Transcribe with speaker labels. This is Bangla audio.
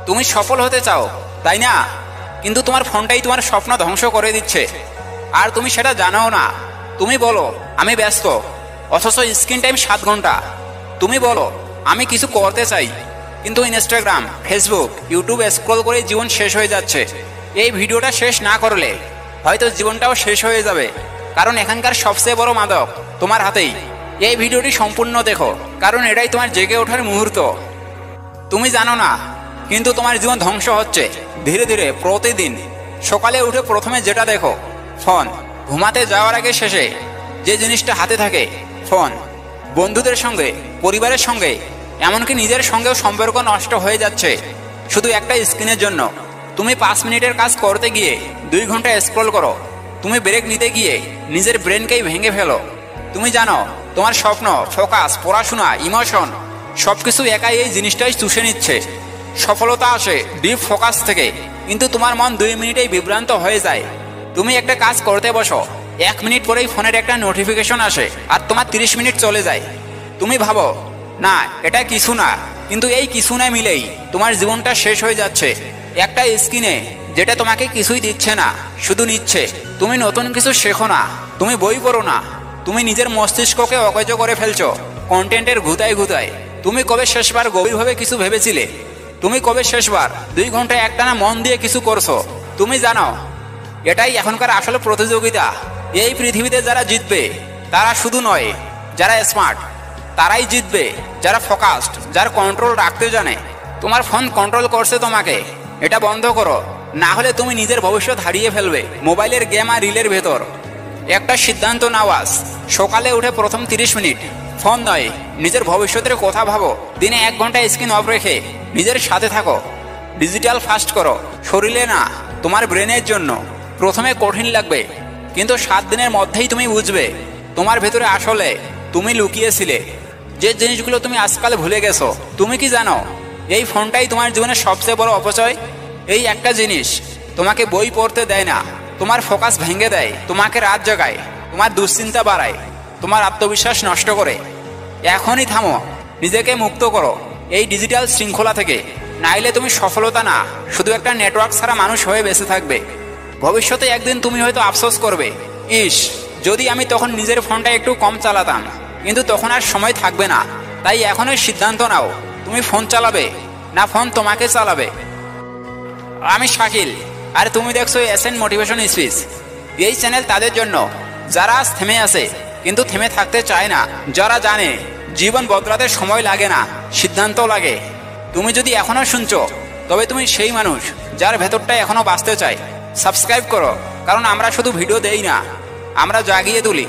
Speaker 1: তুমি সফল হতে চাও, তাই না? কিন্তু তোমার ফোনটাই তোমার স্বপ্ন ধ্বংস করে দিচ্ছে, আর তুমি সেটা জানাও না। তুমি বলো আমি ব্যস্ত, অথচ স্ক্রিন টাইম 7 ঘন্টা। তুমি বলো আমি কিছু করতে চাই, কিন্তু ইনস্টাগ্রাম, ফেসবুক, ইউটিউবে স্ক্রল করে জীবন শেষ হয়ে যাচ্ছে। এই ভিডিওটা শেষ না করলে হয়তো জীবনটাও শেষ হয়ে যাবে, কারণ এখানকার সবচেয়ে বড় মাদক তোমার হাতেই। এই ভিডিওটি সম্পূর্ণ দেখো, কারণ এটাই তোমার জেগে ওঠার মুহূর্ত। তুমি জানো না, কিন্তু তোমার জীবন ধ্বংস হচ্ছে ধীরে ধীরে প্রতিদিন। সকালে উঠে প্রথমে যেটা দেখো ফোন, ঘুমাতে যাওয়ার আগে শেষে যে জিনিসটা হাতে থাকে ফোন। বন্ধুদের সঙ্গে, পরিবারের সঙ্গে, এমনকি নিজের সঙ্গেও সম্পর্ক নষ্ট হয়ে যাচ্ছে শুধু একটা স্ক্রিনের জন্য। তুমি 5 মিনিটের কাজ করতে গিয়ে 2 ঘন্টা স্ক্রল করো। তুমি ব্রেক নিতে গিয়ে নিজের ব্রেনকেই ভেঙে ফেলো। তুমি জানো তোমার স্বপ্ন, ফোকাস, পড়াশোনা, ইমোশন সবকিছু একাই এই জিনিসটাই চুষে নিচ্ছে। সফলতা আসে ডিপ ফোকাস থেকে, কিন্তু তোমার মন 2 মিনিটেই বিভ্রান্ত হয়ে যায়। তুমি একটা কাজ করতে বসো, 1 মিনিট পরেই ফোনের একটা নোটিফিকেশন আসে, আর তোমার 30 মিনিট চলে যায়। তুমি ভাবো না এটা কিছু না, কিন্তু এই কিছু না মিলেই তোমার জীবনটা শেষ হয়ে যাচ্ছে একটা স্ক্রিনে, যেটা তোমাকে কিছুই দিচ্ছে না, শুধু নিচ্ছে। তুমি নতুন কিছু শেখো না, তুমি বই পড়ো না, তুমি নিজের মস্তিষ্ককে অকেজ করে ফেলছো কন্টেন্টের ঘুতায় ঘুতায়। তুমি কবে শেষবার গভীরভাবে কিছু ভেবেছিলে? তুমি কবে শেষবার 2 ঘন্টা একটানা মন দিয়ে কিছু করছো? তুমি জানো এটাই এখনকার আসলে প্রতিযোগিতা। এই পৃথিবীতে যারা জিতবে তারা শুধু নয় যারা স্মার্ট, তারাই জিতবে যারা ফোকাসড, যারা কন্ট্রোল রাখতে জানে। তোমার ফোন কন্ট্রোল করছে তোমাকে, এটা বন্ধ করো, না হলে তুমি নিজের ভবিষ্যৎ হারিয়ে ফেলবে মোবাইলের গেম আর রিলের ভেতর। একটা সিদ্ধান্ত নাও আজ, সকালে উঠে প্রথম 30 মিনিট ফোন নয়, নিজের ভবিষ্যতের কথা ভাবো। দিনে 1 ঘন্টা স্ক্রিন অফ রেখে নিজের সাথে থাকো। ডিজিটাল ফাস্ট করো, শরীরে না, তোমার ব্রেনের জন্য। প্রথমে কঠিন লাগবে, কিন্তু 7 দিনের মধ্যেই তুমি বুঝবে তোমার ভেতরে আসলে তুমি লুকিয়েছিলে যে জিনিসগুলো তুমি আজকাল ভুলে গেছো। তুমি কি জানো এই ফোনটাই তোমার জীবনের সবচেয়ে বড় অপচয়? এই একটা জিনিস তোমাকে বই পড়তে দেয় না, তোমার ফোকাস ভেঙে দেয়, তোমাকে রাত জাগায়, তোমার দুশ্চিন্তা বাড়ায়, তোমার আত্মবিশ্বাস নষ্ট করে। এখনই থামো, নিজেকে মুক্ত করো এই ডিজিটাল শৃঙ্খলা থেকে, নাইলে তুমি সফলতা না, শুধু একটা নেটওয়ার্ক ছাড়া মানুষ হয়ে বেঁচে থাকবে। ভবিষ্যতে একদিন তুমি হয়তো আফসোস করবে, ইস যদি আমি তখন নিজের ফোনটা একটু কম চালাতাম। কিন্তু তখন আর সময় থাকবে না। তাই এখনই সিদ্ধান্ত নাও, তুমি ফোন চালাবে না ফোন তোমাকে চালাবে। আমি শাকিল, আর তুমি দেখছো এসএন মোটিভেশন স্পিচ। এই চ্যানেল তাদের জন্য যারা আজ থেমে আছে কিন্তু থেমে থাকতে চায় না, যারা জানে জীবন বদলাতে সময় লাগে না, সিদ্ধান্ত লাগে। তুমি যদি এখনো শুনছো, তবে তুমি সেই মানুষ যার ভেতরটা এখনো বাঁচতে চায়। সাবস্ক্রাইব করো, কারণ আমরা শুধু ভিডিও দেই না, আমরা জাগিয়ে তুলি।